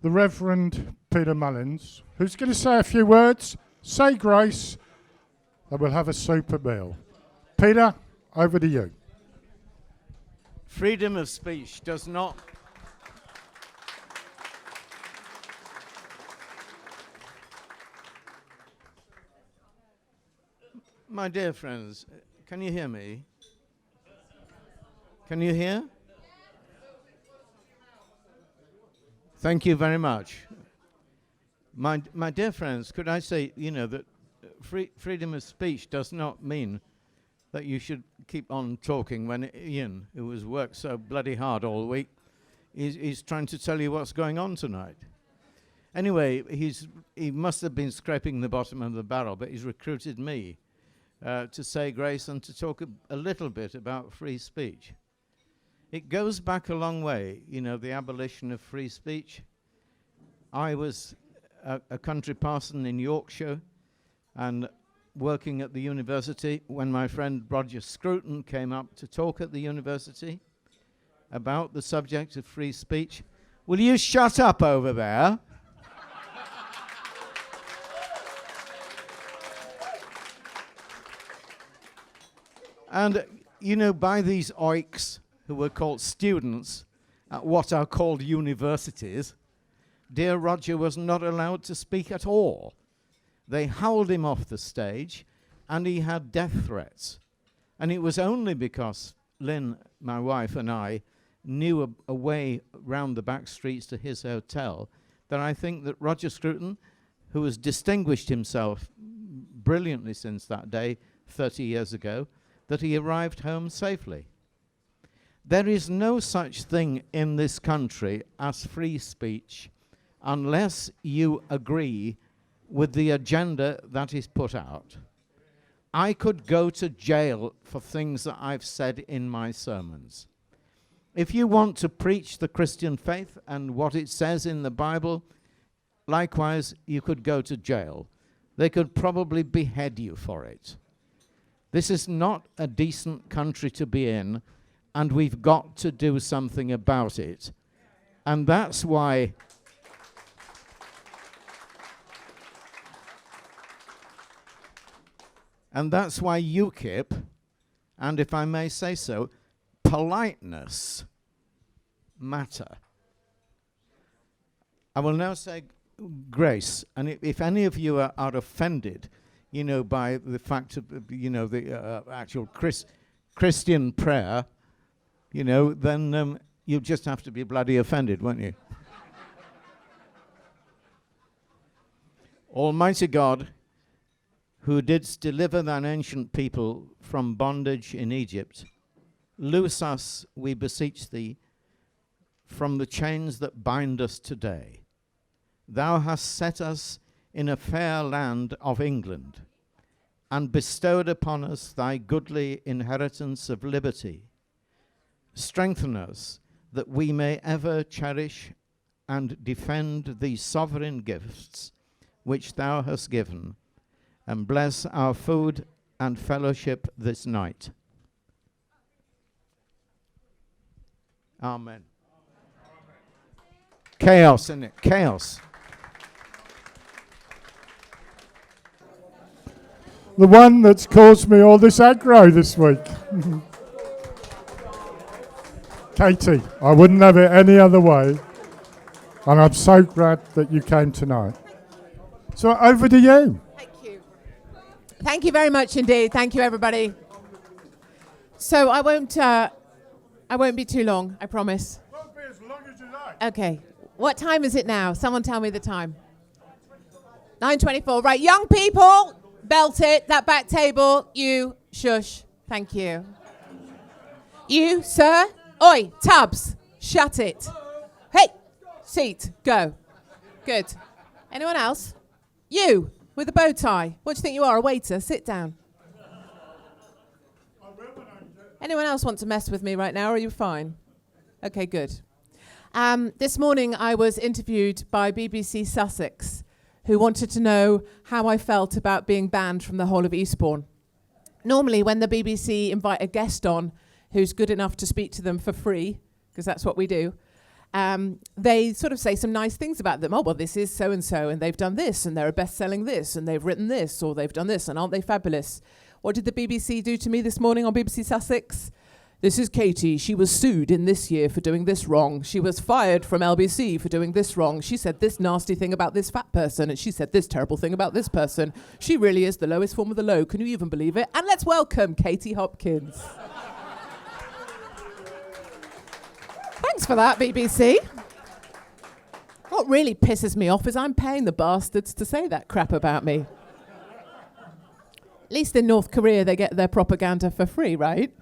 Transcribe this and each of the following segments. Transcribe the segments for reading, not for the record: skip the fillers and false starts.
The Reverend Peter Mullins, who's going to say a few words, say grace, and we'll have a super meal. Peter, over to you. Freedom of speech does not... My dear friends, can you hear me? Can you hear? Thank you very much. My dear friends, could I say, that freedom of speech does not mean that you should keep on talking when Ian, who has worked so bloody hard all week, is trying to tell you what's going on tonight. Anyway, he must have been scraping the bottom of the barrel, but he's recruited me to say grace and to talk a little bit about free speech. It goes back a long way, the abolition of free speech. I was a country parson in Yorkshire and working at the university when my friend Roger Scruton came up to talk at the university about the subject of free speech. Will you shut up over there? And, by these oiks who were called students at what are called universities, dear Roger was not allowed to speak at all. They howled him off the stage, and he had death threats. And it was only because Lynn, my wife, and I knew a way round the back streets to his hotel that I think that Roger Scruton, who has distinguished himself brilliantly since that day, 30 years ago, that he arrived home safely. There is no such thing in this country as free speech unless you agree with the agenda that is put out. I could go to jail for things that I've said in my sermons. If you want to preach the Christian faith and what it says in the Bible, likewise, you could go to jail. They could probably behead you for it. This is not a decent country to be in, and we've got to do something about it. And that's why UKIP, and if I may say so, politeness matter. I will now say grace, and if any of you are offended, by the fact of, the actual Christian prayer, then you just have to be bloody offended, won't you? Almighty God, who didst deliver thine ancient people from bondage in Egypt, loose us, we beseech thee, from the chains that bind us today. Thou hast set us in a fair land of England, and bestowed upon us thy goodly inheritance of liberty. Strengthen us, that we may ever cherish and defend these sovereign gifts which thou hast given, and bless our food and fellowship this night. Amen. Chaos, isn't it? Chaos. The one that's caused me all this aggro this week. Katie, I wouldn't have it any other way. And I'm so glad that you came tonight. So over to you. Thank you. Thank you very much indeed. Thank you, everybody. So I won't I won't be too long, I promise. Won't be as long as you like. Okay. What time is it now? Someone tell me the time. 9:24. Right, young people, belt it. That back table, you, shush. Thank you. You, sir. Oi, Tubbs, shut it. Hey, seat, go. Good. Anyone else? You, with a bow tie. What do you think you are, a waiter? Sit down. Anyone else want to mess with me right now, or are you fine? Okay, good. This morning I was interviewed by BBC Sussex, who wanted to know how I felt about being banned from the whole of Eastbourne. Normally, when the BBC invite a guest on who's good enough to speak to them for free, because that's what we do, they sort of say some nice things about them. Oh, well, this is so-and-so, and they've done this, and they're a best-selling this, and they've written this, or they've done this, and aren't they fabulous? What did the BBC do to me this morning on BBC Sussex? This is Katie. She was sued in this year for doing this wrong. She was fired from LBC for doing this wrong. She said this nasty thing about this fat person, and she said this terrible thing about this person. She really is the lowest form of the low. Can you even believe it? And let's welcome Katie Hopkins. Thanks for that, BBC. What really pisses me off is I'm paying the bastards to say that crap about me. At least in North Korea, they get their propaganda for free, right?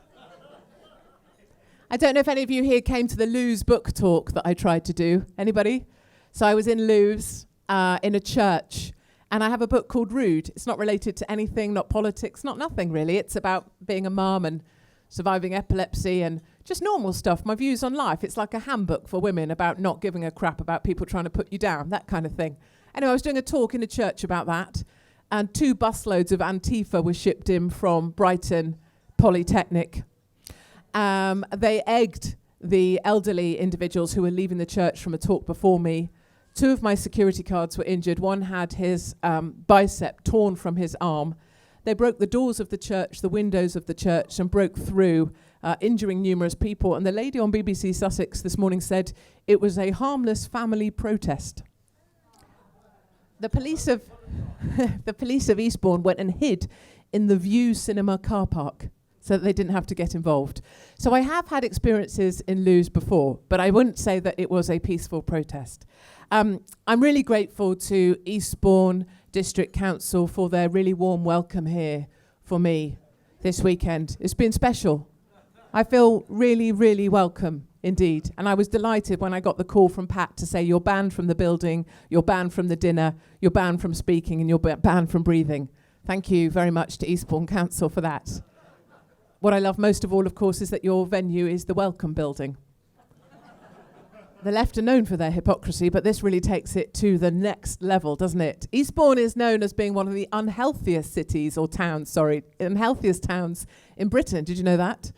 I don't know if any of you here came to the Lewes book talk that I tried to do. Anybody? So I was in Lewes in a church, and I have a book called Rude. It's not related to anything, not politics, not nothing really. It's about being a mum and surviving epilepsy and just normal stuff, my views on life. It's like a handbook for women about not giving a crap about people trying to put you down, that kind of thing. Anyway, I was doing a talk in a church about that, and 2 busloads of Antifa were shipped in from Brighton Polytechnic. They egged the elderly individuals who were leaving the church from a talk before me. 2 of my security guards were injured. One had his bicep torn from his arm. They broke the doors of the church, the windows of the church, and broke through, injuring numerous people. And the lady on BBC Sussex this morning said it was a harmless family protest. The police of the police of Eastbourne went and hid in the View Cinema car park so that they didn't have to get involved. So I have had experiences in Lewes before, but I wouldn't say that it was a peaceful protest. I'm really grateful to Eastbourne District Council for their really warm welcome here for me this weekend. It's been special. I feel really, really welcome indeed. And I was delighted when I got the call from Pat to say, you're banned from the building, you're banned from the dinner, you're banned from speaking, and you're banned from breathing. Thank you very much to Eastbourne Council for that. What I love most of all, of course, is that your venue is the Welcome Building. The left are known for their hypocrisy, but this really takes it to the next level, doesn't it? Eastbourne is known as being one of the unhealthiest towns in Britain. Did you know that?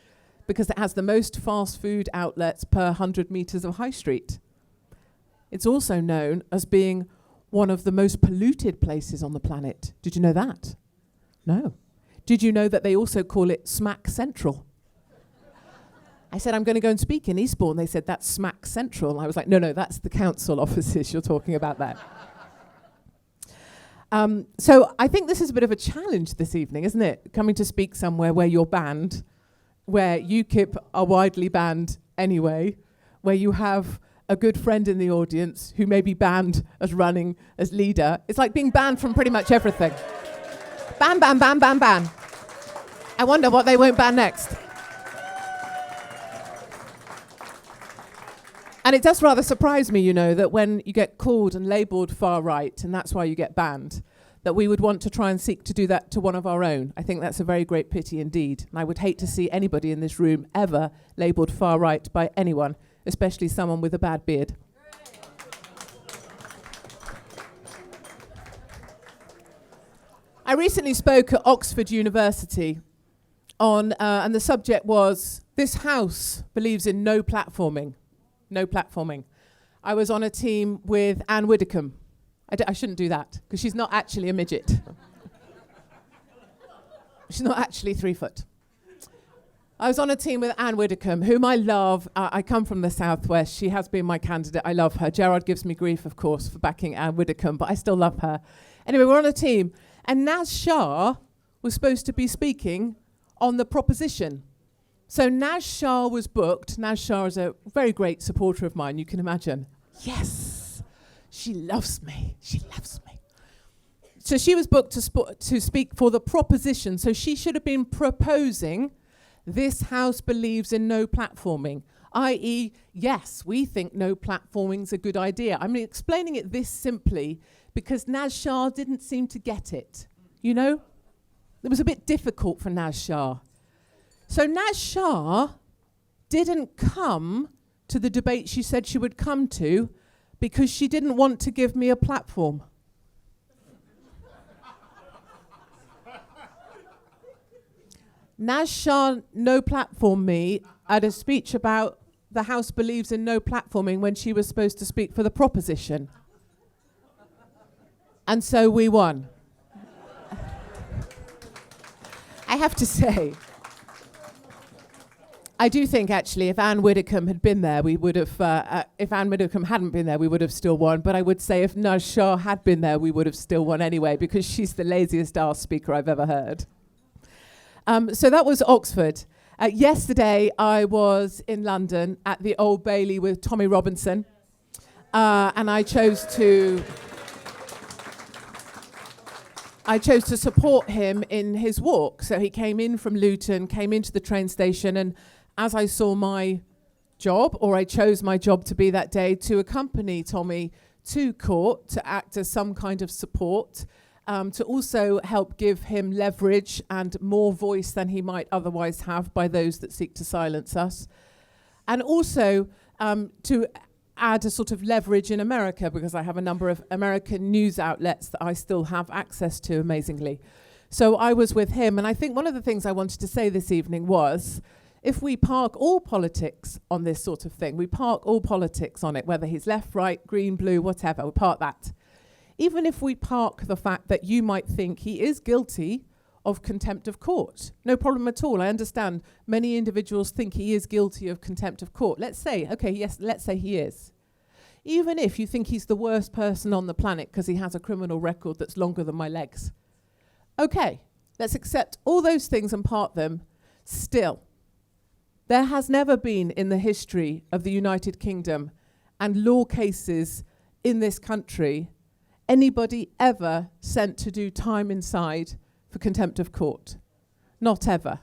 Because it has the most fast food outlets per 100 metres of high street. It's also known as being one of the most polluted places on the planet. Did you know that? No. Did you know that they also call it Smack Central? I said, I'm going to go and speak in Eastbourne. They said, that's Smack Central. I was like, no, that's the council offices you're talking about there. So I think this is a bit of a challenge this evening, isn't it? Coming to speak somewhere where you're banned, where UKIP are widely banned anyway, where you have a good friend in the audience who may be banned as running as leader. It's like being banned from pretty much everything. Ban, ban, ban, ban, ban. I wonder what they won't ban next. And it does rather surprise me, that when you get called and labelled far right, and that's why you get banned, that we would want to try and seek to do that to one of our own. I think that's a very great pity indeed. And I would hate to see anybody in this room ever labelled far right by anyone, especially someone with a bad beard. I recently spoke at Oxford University and the subject was, this house believes in no platforming. No platforming. I was on a team with Anne Widdecombe. I shouldn't do that, because she's not actually a midget. She's not actually 3 foot. I was on a team with Anne Widdecombe, whom I love. I come from the Southwest. She has been my candidate. I love her. Gerard gives me grief, of course, for backing Anne Widdecombe, but I still love her. Anyway, we're on a team. And Naz Shah was supposed to be speaking on the proposition So Naz Shah was booked. Naz Shah is a very great supporter of mine, you can imagine. Yes, she loves me. She loves me. So she was booked to speak for the proposition. So she should have been proposing, this house believes in no platforming, i.e., yes, we think no platforming's a good idea. I'm explaining it this simply because Naz Shah didn't seem to get it. You know? It was a bit difficult for Naz Shah. So Naz Shah didn't come to the debate she said she would come to because she didn't want to give me a platform. Naz Shah no platform me at a speech about the House believes in no platforming when she was supposed to speak for the proposition. And so we won. I have to say, I do think actually if Anne Widdecombe had been there, we would have, if Anne Widdecombe hadn't been there, we would have still won. But I would say if Naz Shah had been there, we would have still won anyway, because she's the laziest ass speaker I've ever heard. So that was Oxford. Yesterday, I was in London at the Old Bailey with Tommy Robinson, and I chose to support him in his walk. So he came in from Luton, came into the train station, and as I saw my job, or I chose my job to be that day, to accompany Tommy to court, to act as some kind of support, to also help give him leverage and more voice than he might otherwise have by those that seek to silence us. And also to add a sort of leverage in America, because I have a number of American news outlets that I still have access to, amazingly. So I was with him, and I think one of the things I wanted to say this evening was, if we park all politics on this sort of thing, we park all politics on it, whether he's left, right, green, blue, whatever, we park that. Even if we park the fact that you might think he is guilty of contempt of court, no problem at all. I understand many individuals think he is guilty of contempt of court. Let's say, okay, yes, let's say he is. Even if you think he's the worst person on the planet because he has a criminal record that's longer than my legs. Okay, let's accept all those things and park them. Still, there has never been in the history of the United Kingdom and law cases in this country anybody ever sent to do time inside for contempt of court. Not ever.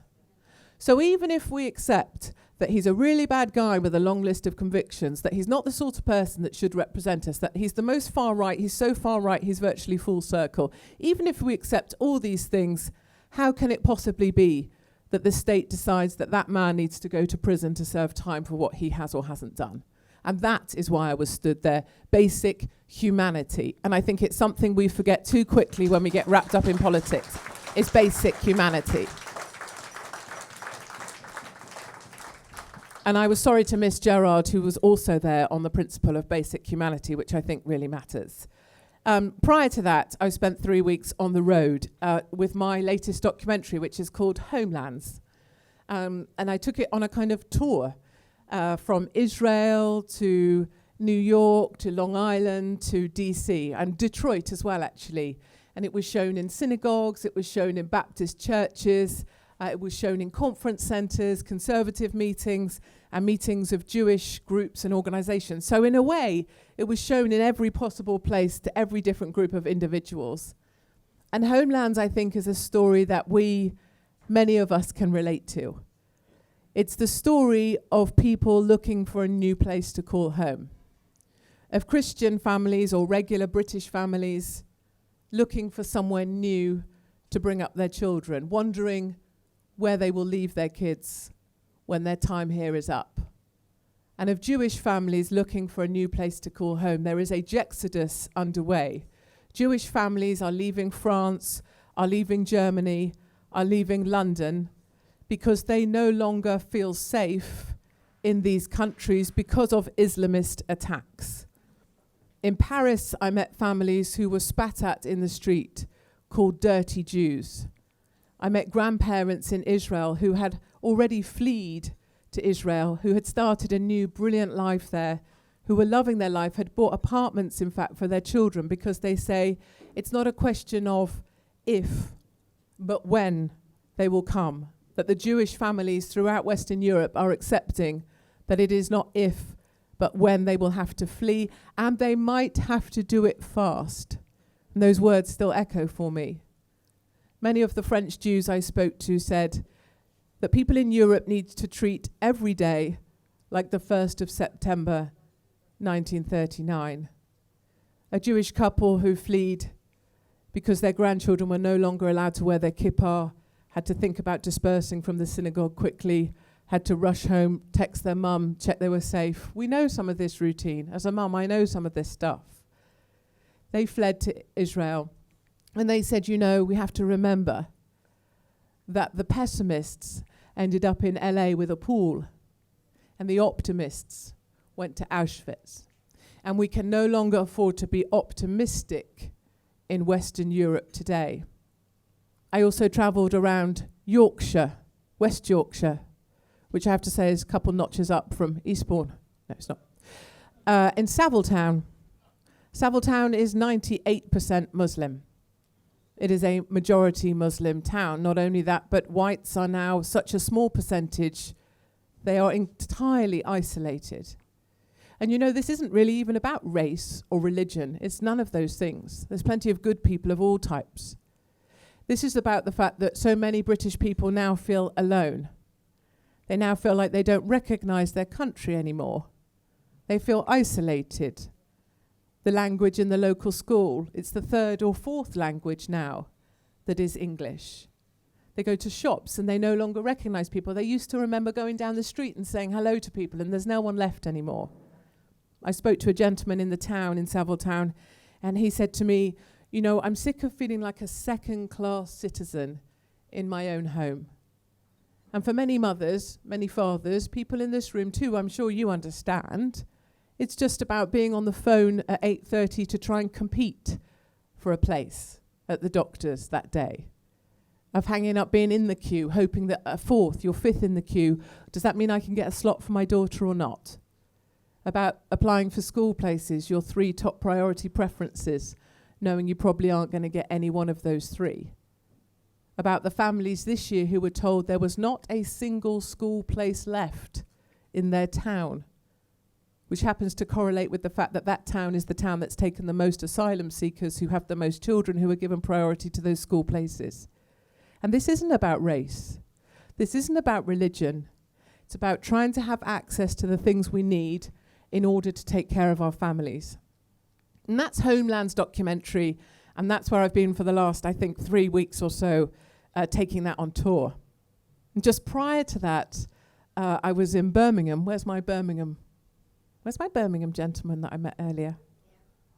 So even if we accept that he's a really bad guy with a long list of convictions, that he's not the sort of person that should represent us, that he's the most far right, he's so far right, he's virtually full circle. Even if we accept all these things, how can it possibly be that the state decides that that man needs to go to prison to serve time for what he has or hasn't done? And that is why I was stood there. Basic humanity. And I think it's something we forget too quickly when we get wrapped up in politics. It's basic humanity. And I was sorry to miss Gerard, who was also there on the principle of basic humanity, which I think really matters. Prior to that, I spent 3 weeks on the road with my latest documentary, which is called Homelands. And I took it on a kind of tour from Israel to New York to Long Island to DC and Detroit as well, actually. And it was shown in synagogues, it was shown in Baptist churches, it was shown in conference centres, conservative meetings, and meetings of Jewish groups and organisations. So in a way, it was shown in every possible place to every different group of individuals. And Homelands, I think, is a story that many of us can relate to. It's the story of people looking for a new place to call home, of Christian families or regular British families looking for somewhere new to bring up their children, wondering where they will leave their kids when their time here is up. And of Jewish families looking for a new place to call home. There is a Jexodus underway. Jewish families are leaving France, are leaving Germany, are leaving London, because they no longer feel safe in these countries because of Islamist attacks. In Paris, I met families who were spat at in the street, called dirty Jews. I met grandparents in Israel who had already fled to Israel, who had started a new brilliant life there, who were loving their life, had bought apartments, in fact, for their children, because they say it's not a question of if, but when they will come that the Jewish families throughout Western Europe are accepting that it is not if, but when they will have to flee, and they might have to do it fast. And those words still echo for me. Many of the French Jews I spoke to said that people in Europe need to treat every day like the 1st of September 1939. A Jewish couple who fled because their grandchildren were no longer allowed to wear their kippah, had to think about dispersing from the synagogue quickly, had to rush home, text their mum, check they were safe. We know some of this routine. As a mum, I know some of this stuff. They fled to Israel, and they said, you know, we have to remember that the pessimists ended up in LA with a pool, and the optimists went to Auschwitz. And we can no longer afford to be optimistic in Western Europe today. I also travelled around Yorkshire, West Yorkshire, which I have to say is a couple notches up from Eastbourne. No, it's not. In Saviltown. Saviltown is 98% Muslim. It is a majority Muslim town. Not only that, but whites are now such a small percentage, they are entirely isolated. And you know, this isn't really even about race or religion. It's none of those things. There's plenty of good people of all types. This is about the fact that so many British people now feel alone. They now feel like they don't recognize their country anymore. They feel isolated. The language in the local school, it's the 3rd or 4th language now that is English. They go to shops and they no longer recognize people. They used to remember going down the street and saying hello to people, and there's no one left anymore. I spoke to a gentleman in the town, in Saviltown, and he said to me, you know, I'm sick of feeling like a second-class citizen in my own home. And for many mothers, many fathers, people in this room too, I'm sure you understand, it's just about being on the phone at 8:30 to try and compete for a place at the doctor's that day. Of hanging up, being in the queue, hoping that you're 5th in the queue, does that mean I can get a slot for my daughter or not? About applying for school places, your 3 top priority preferences, knowing you probably aren't going to get any one of those 3. About the families this year who were told there was not a single school place left in their town, which happens to correlate with the fact that that town is the town that's taken the most asylum seekers, who have the most children, who are given priority to those school places. And this isn't about race. This isn't about religion. It's about trying to have access to the things we need in order to take care of our families. And that's Homeland's documentary, and that's where I've been for the last, I think, 3 weeks or so, taking that on tour. And just prior to that, I was in Birmingham. Where's my Birmingham gentleman that I met earlier?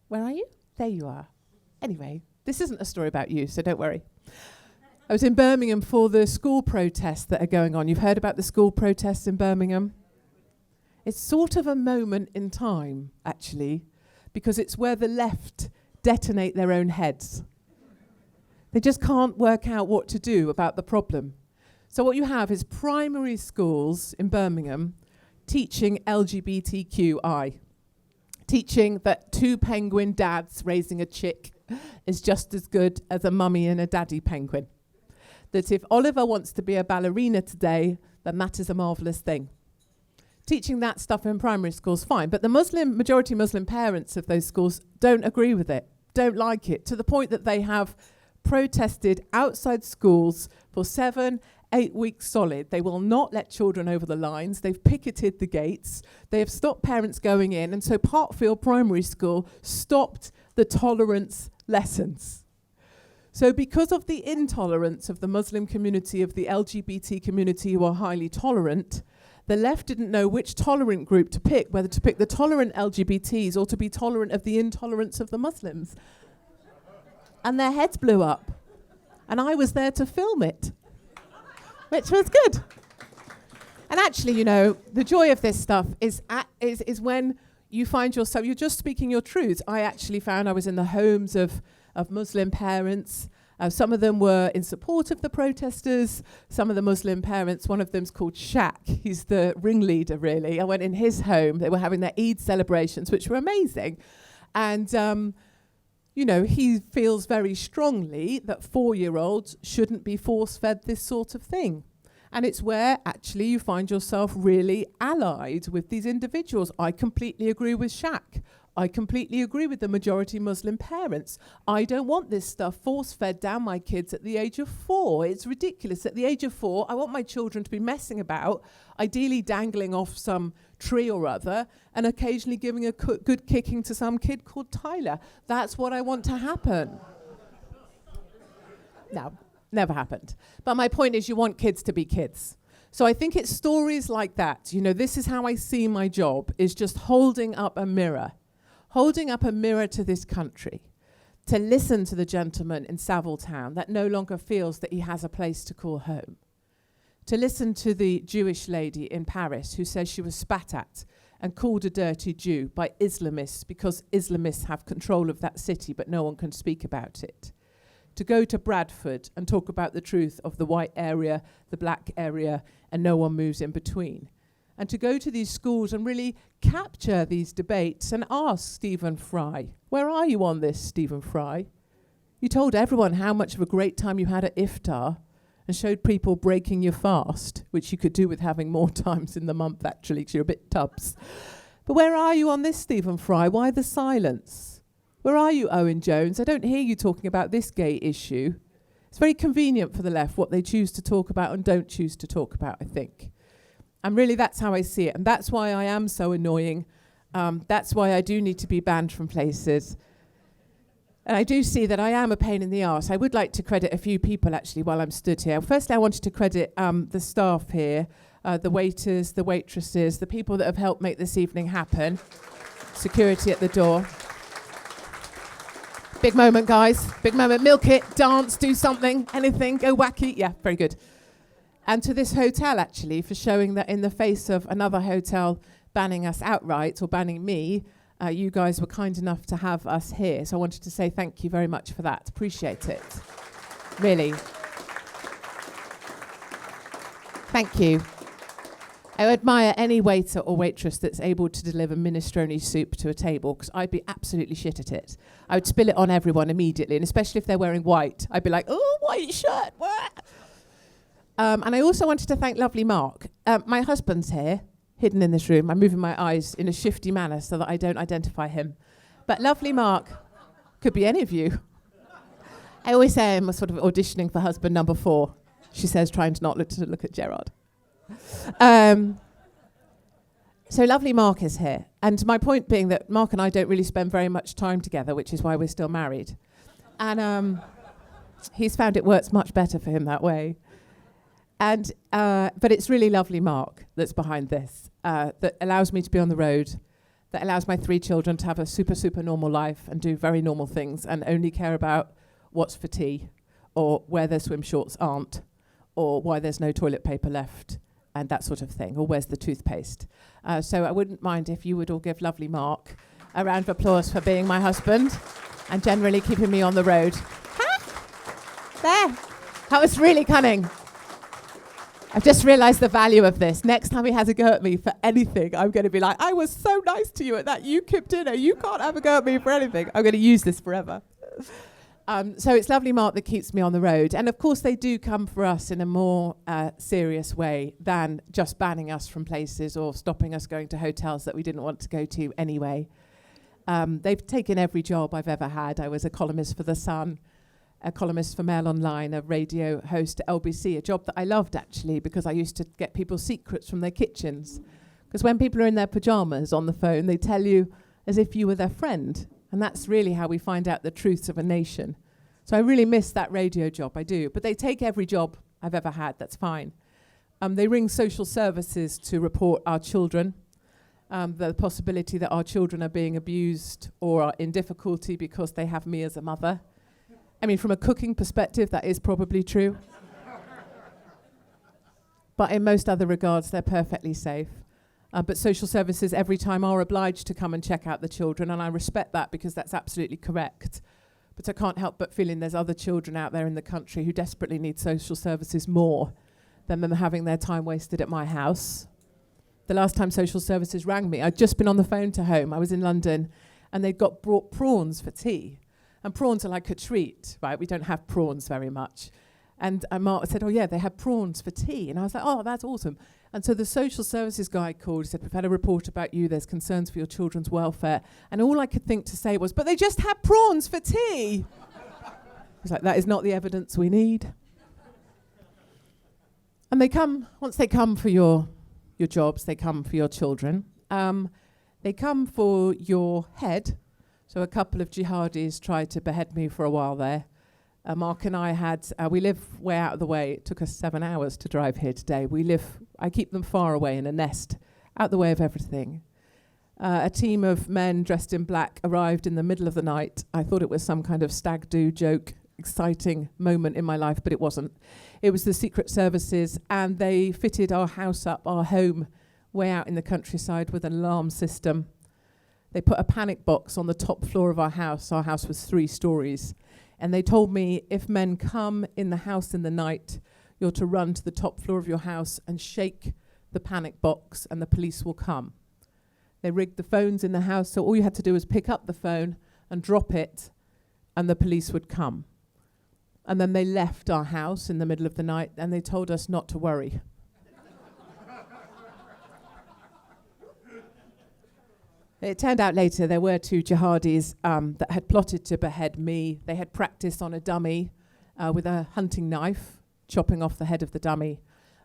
Where are you? There you are. Anyway, this isn't a story about you, so don't worry. I was in Birmingham for the school protests that are going on. You've heard about the school protests in Birmingham? It's sort of a moment in time, actually, because it's where the left detonate their own heads. They just can't work out what to do about the problem. So what you have is primary schools in Birmingham teaching LGBTQI, teaching that 2 penguin dads raising a chick is just as good as a mummy and a daddy penguin. That if Oliver wants to be a ballerina today, then that is a marvellous thing. Teaching that stuff in primary schools, fine. But the majority Muslim parents of those schools don't agree with it, don't like it, to the point that they have protested outside schools for 7-8 weeks solid. They will not let children over the lines. They've picketed the gates. They have stopped parents going in. And so Parkfield Primary School stopped the tolerance lessons. So because of the intolerance of the Muslim community, of the LGBT community who are highly tolerant, the left didn't know which tolerant group to pick, whether to pick the tolerant LGBTs or to be tolerant of the intolerance of the Muslims. And their heads blew up. And I was there to film it, which was good. And actually, you know, the joy of this stuff is when you find yourself, you're just speaking your truths. I actually found I was in the homes of Muslim parents. Some of them were in support of the protesters. Some of the Muslim parents, one of them's called Shaq. He's the ringleader, really. I went in his home. They were having their Eid celebrations, which were amazing. And, you know, he feels very strongly that 4-year-olds shouldn't be force-fed this sort of thing. And it's where actually you find yourself really allied with these individuals. I completely agree with Shaq. I completely agree with the majority Muslim parents. I don't want this stuff force-fed down my kids at the age of 4. It's ridiculous. At the age of 4, I want my children to be messing about, ideally dangling off some tree or other, and occasionally giving a good kicking to some kid called Tyler. That's what I want to happen. No, never happened. But my point is, you want kids to be kids. So I think it's stories like that. You know, this is how I see my job, is just holding up a mirror to this country, to listen to the gentleman in Savile Town that no longer feels that he has a place to call home, to listen to the Jewish lady in Paris who says she was spat at and called a dirty Jew by Islamists because Islamists have control of that city but no one can speak about it, to go to Bradford and talk about the truth of the white area, the black area, and no one moves in between. And to go to these schools and really capture these debates and ask Stephen Fry, where are you on this, Stephen Fry? You told everyone how much of a great time you had at iftar and showed people breaking your fast, which you could do with having more times in the month, actually, because you're a bit tubs. But where are you on this, Stephen Fry? Why the silence? Where are you, Owen Jones? I don't hear you talking about this gay issue. It's very convenient for the left what they choose to talk about and don't choose to talk about, I think. And really, that's how I see it. And that's why I am so annoying. That's why I do need to be banned from places. And I do see that I am a pain in the arse. I would like to credit a few people, actually, while I'm stood here. Firstly, I wanted to credit the staff here, the waiters, the waitresses, the people that have helped make this evening happen. Security at the door. Big moment, guys. Big moment. Milk it, dance, do something, anything, go wacky. Yeah, very good. And to this hotel, actually, for showing that in the face of another hotel banning us outright, or banning me, you guys were kind enough to have us here. So I wanted to say thank you very much for that. Appreciate it. Really. Thank you. I admire any waiter or waitress that's able to deliver minestrone soup to a table, because I'd be absolutely shit at it. I would spill it on everyone immediately, and especially if they're wearing white. I'd be like, oh, white shirt, what? And I also wanted to thank lovely Mark. My husband's here, hidden in this room. I'm moving my eyes in a shifty manner so that I don't identify him. But lovely Mark, could be any of you. I always say I'm sort of auditioning for husband number 4, she says, trying to not look at Gerard. So lovely Mark is here. And my point being that Mark and I don't really spend very much time together, which is why we're still married. And he's found it works much better for him that way. And but it's really lovely Mark that's behind this, that allows me to be on the road, that allows my 3 children to have a super, super normal life and do very normal things and only care about what's for tea, or where their swim shorts aren't, or why there's no toilet paper left, and that sort of thing, or where's the toothpaste. So I wouldn't mind if you would all give lovely Mark a round of applause for being my husband and generally keeping me on the road. There, that was really cunning. I've just realised the value of this. Next time he has a go at me for anything, I'm going to be like, I was so nice to you at that UKIP dinner. You can't have a go at me for anything. I'm going to use this forever. So it's lovely Mark that keeps me on the road. And of course they do come for us in a more serious way than just banning us from places or stopping us going to hotels that we didn't want to go to anyway. They've taken every job I've ever had. I was a columnist for The Sun, a columnist for Mail Online, a radio host at LBC, a job that I loved actually because I used to get people's secrets from their kitchens. Because when people are in their pajamas on the phone, they tell you as if you were their friend. And that's really how we find out the truths of a nation. So I really miss that radio job, I do. But they take every job I've ever had, that's fine. They ring social services to report our children, the possibility that our children are being abused or are in difficulty because they have me as a mother. I mean, from a cooking perspective, that is probably true. But in most other regards, they're perfectly safe. But social services every time are obliged to come and check out the children, and I respect that because that's absolutely correct. But I can't help but feeling there's other children out there in the country who desperately need social services more than them having their time wasted at my house. The last time social services rang me, I'd just been on the phone to home. I was in London, and they'd brought prawns for tea. And prawns are like a treat, right? We don't have prawns very much. And Mark said, oh yeah, they had prawns for tea. And I was like, oh, that's awesome. And so the social services guy called, he said, we've had a report about you, there's concerns for your children's welfare. And all I could think to say was, but they just had prawns for tea. I was like, that is not the evidence we need. And they come, once they come for your jobs, they come for your children. They come for your head. So a couple of jihadis tried to behead me for a while there. Mark and I we live way out of the way. It took us 7 hours to drive here today. I keep them far away in a nest, out the way of everything. A team of men dressed in black arrived in the middle of the night. I thought it was some kind of stag do joke, exciting moment in my life, but it wasn't. It was the Secret Services, and they fitted our house up, our home, way out in the countryside with an alarm system. They put a panic box on the top floor of our house. Our house was 3 stories. And they told me, if men come in the house in the night, you're to run to the top floor of your house and shake the panic box, and the police will come. They rigged the phones in the house, so all you had to do was pick up the phone and drop it, and the police would come. And then they left our house in the middle of the night, and they told us not to worry. It turned out later there were 2 jihadis that had plotted to behead me. They had practiced on a dummy with a hunting knife, chopping off the head of the dummy.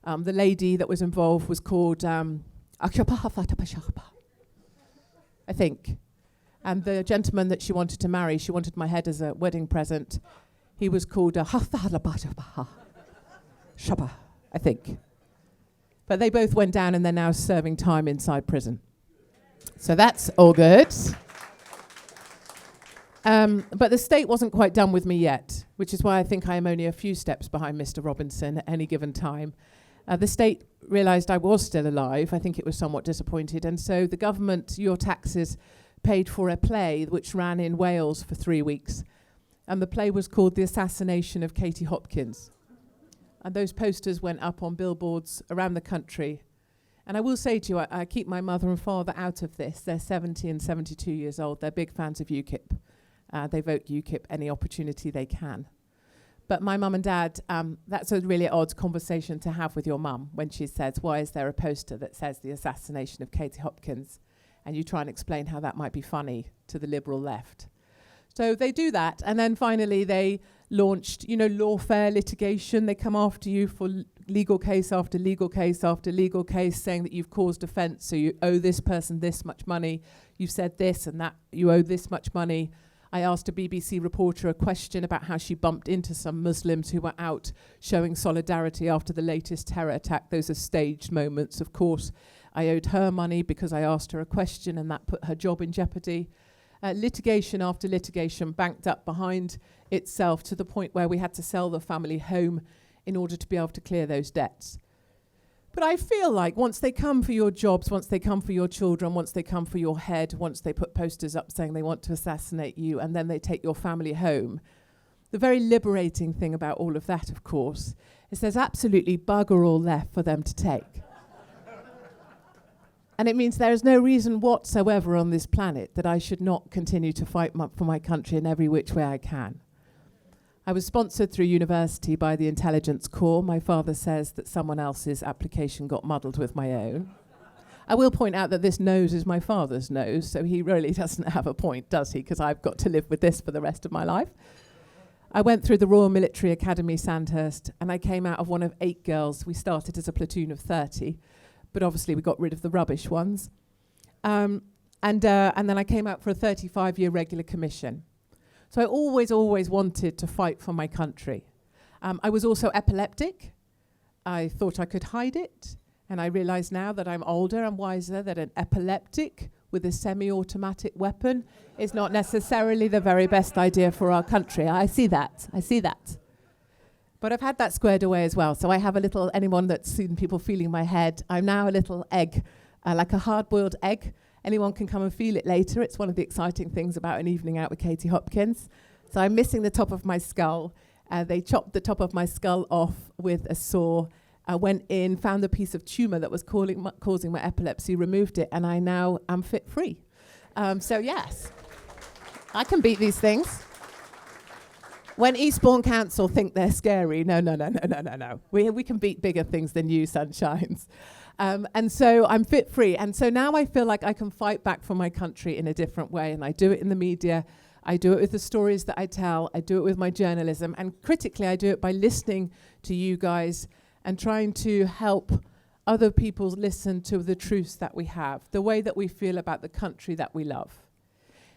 The lady that was involved was called I think. And the gentleman that she wanted to marry, she wanted my head as a wedding present. He was called Shaba, I think. But they both went down, and they're now serving time inside prison. So that's all good. But the state wasn't quite done with me yet, which is why I think I am only a few steps behind Mr. Robinson at any given time. The state realised I was still alive. I think it was somewhat disappointed. And so the government, your taxes, paid for a play which ran in Wales for 3 weeks. And the play was called The Assassination of Katie Hopkins. And those posters went up on billboards around the country. And I will say to you, I keep my mother and father out of this. They're 70 and 72 years old. They're big fans of UKIP. They vote UKIP any opportunity they can. But my mum and dad, that's a really odd conversation to have with your mum when she says, why is there a poster that says the assassination of Katie Hopkins? And you try and explain how that might be funny to the liberal left. So they do that. And then finally they launched, lawfare litigation. They come after you for legal case after legal case after legal case, saying that you've caused offence, so you owe this person this much money, you've said this and that, you owe this much money. I asked a BBC reporter a question about how she bumped into some Muslims who were out showing solidarity after the latest terror attack. Those are staged moments, of course. I owed her money because I asked her a question, and that put her job in jeopardy. Litigation after litigation banked up behind itself to the point where we had to sell the family home in order to be able to clear those debts. But I feel like once they come for your jobs, once they come for your children, once they come for your head, once they put posters up saying they want to assassinate you, and then they take your family home, the very liberating thing about all of that, of course, is there's absolutely bugger all left for them to take. And it means there is no reason whatsoever on this planet that I should not continue to fight for my country in every which way I can. I was sponsored through university by the Intelligence Corps. My father says that someone else's application got muddled with my own. I will point out that this nose is my father's nose, so he really doesn't have a point, does he? Because I've got to live with this for the rest of my life. I went through the Royal Military Academy, Sandhurst, and I came out of one of 8 girls. We started as a platoon of 30, but obviously we got rid of the rubbish ones. And then I came out for a 35-year regular commission. So I always wanted to fight for my country. I was also epileptic. I thought I could hide it. And I realize now that I'm older and wiser that an epileptic with a semi-automatic weapon is not necessarily the very best idea for our country. I see that. But I've had that squared away as well. So I have a little, anyone that's seen people feeling my head, I'm now a little egg, like a hard-boiled egg. Anyone can come and feel it later. It's one of the exciting things about an evening out with Katie Hopkins. So I'm missing the top of my skull. They chopped the top of my skull off with a saw. I went in, found the piece of tumour that was causing my epilepsy, removed it, and I now am fit-free. So yes, I can beat these things. When Eastbourne Council think they're scary, no. We can beat bigger things than you, sunshines. And so I'm fit free. And so now I feel like I can fight back for my country in a different way. And I do it in the media. I do it with the stories that I tell. I do it with my journalism. And critically, I do it by listening to you guys and trying to help other people listen to the truths that we have, the way that we feel about the country that we love.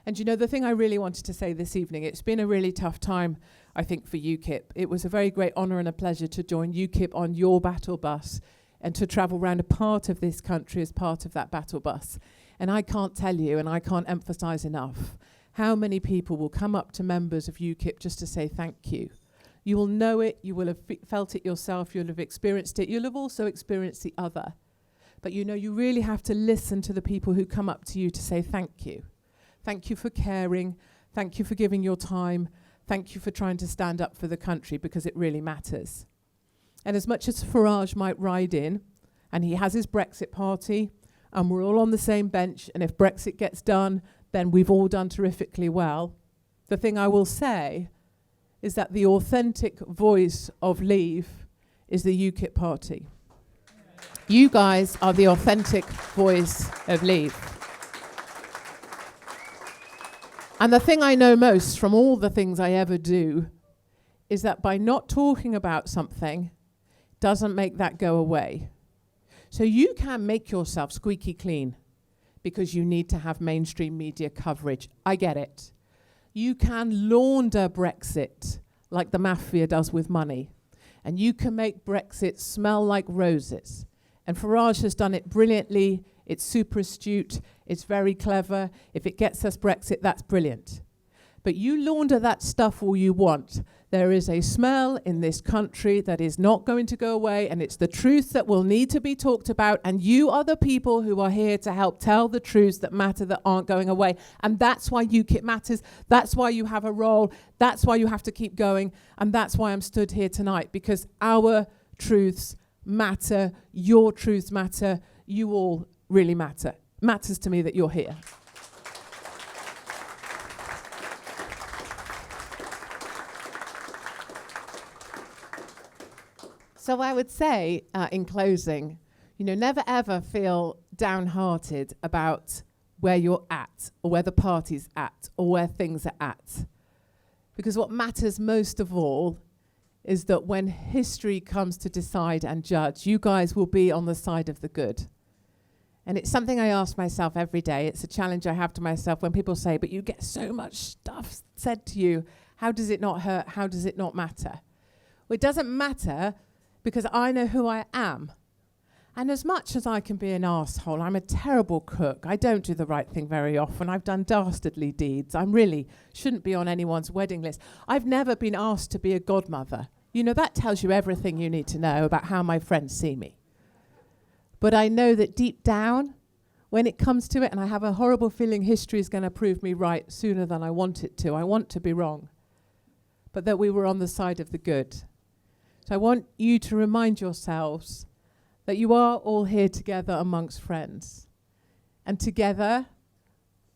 And you know, the thing I really wanted to say this evening, it's been a really tough time, I think, for UKIP. It was a very great honour and a pleasure to join UKIP on your battle bus and to travel around a part of this country as part of that battle bus. And I can't tell you, and I can't emphasise enough, how many people will come up to members of UKIP just to say thank you. You will know it, you will have felt it yourself, you'll have experienced it, you'll have also experienced the other. But you know, you really have to listen to the people who come up to you to say thank you. Thank you for caring, thank you for giving your time, thank you for trying to stand up for the country, because it really matters. And as much as Farage might ride in, and he has his Brexit party, and we're all on the same bench, and if Brexit gets done, then we've all done terrifically well, the thing I will say is that the authentic voice of Leave is the UKIP party. You guys are the authentic voice of Leave. And the thing I know most from all the things I ever do is that by not talking about something doesn't make that go away. So you can make yourself squeaky clean because you need to have mainstream media coverage. I get it. You can launder Brexit like the mafia does with money. And you can make Brexit smell like roses. And Farage has done it brilliantly. It's super astute. It's very clever. If it gets us Brexit, that's brilliant. But you launder that stuff all you want. There is a smell in this country that is not going to go away, and it's the truth that will need to be talked about, and you are the people who are here to help tell the truths that matter that aren't going away. And that's why UKIP matters. That's why you have a role. That's why you have to keep going. And that's why I'm stood here tonight, because our truths matter. Your truths matter. You all really matter. Matters to me that you're here. So I would say, in closing, you know, never ever feel downhearted about where you're at, or where the party's at, or where things are at. Because what matters most of all is that when history comes to decide and judge, you guys will be on the side of the good. And it's something I ask myself every day. It's a challenge I have to myself when people say, but you get so much stuff said to you. How does it not hurt? How does it not matter? Well, it doesn't matter, because I know who I am. And as much as I can be an arsehole, I'm a terrible cook. I don't do the right thing very often. I've done dastardly deeds. I really shouldn't be on anyone's wedding list. I've never been asked to be a godmother. You know, that tells you everything you need to know about how my friends see me. But I know that deep down, when it comes to it, and I have a horrible feeling history is going to prove me right sooner than I want it to. I want to be wrong. But that we were on the side of the good. So I want you to remind yourselves that you are all here together amongst friends. And together,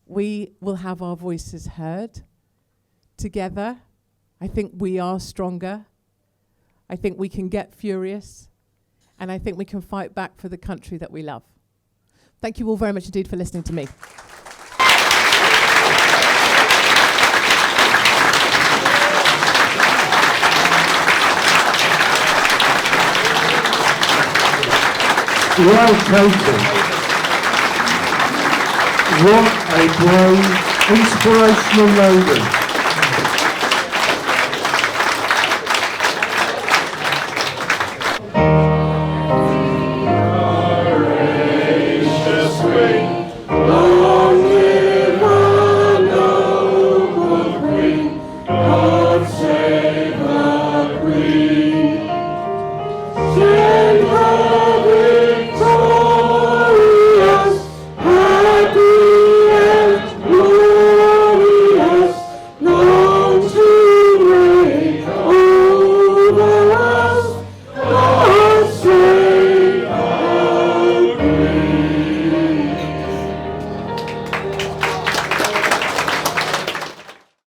we will have our voices heard. Together, I think we are stronger. I think we can get furious. And I think we can fight back for the country that we love. Thank you all very much indeed for listening to me. Well taken. What a brave, inspirational moment.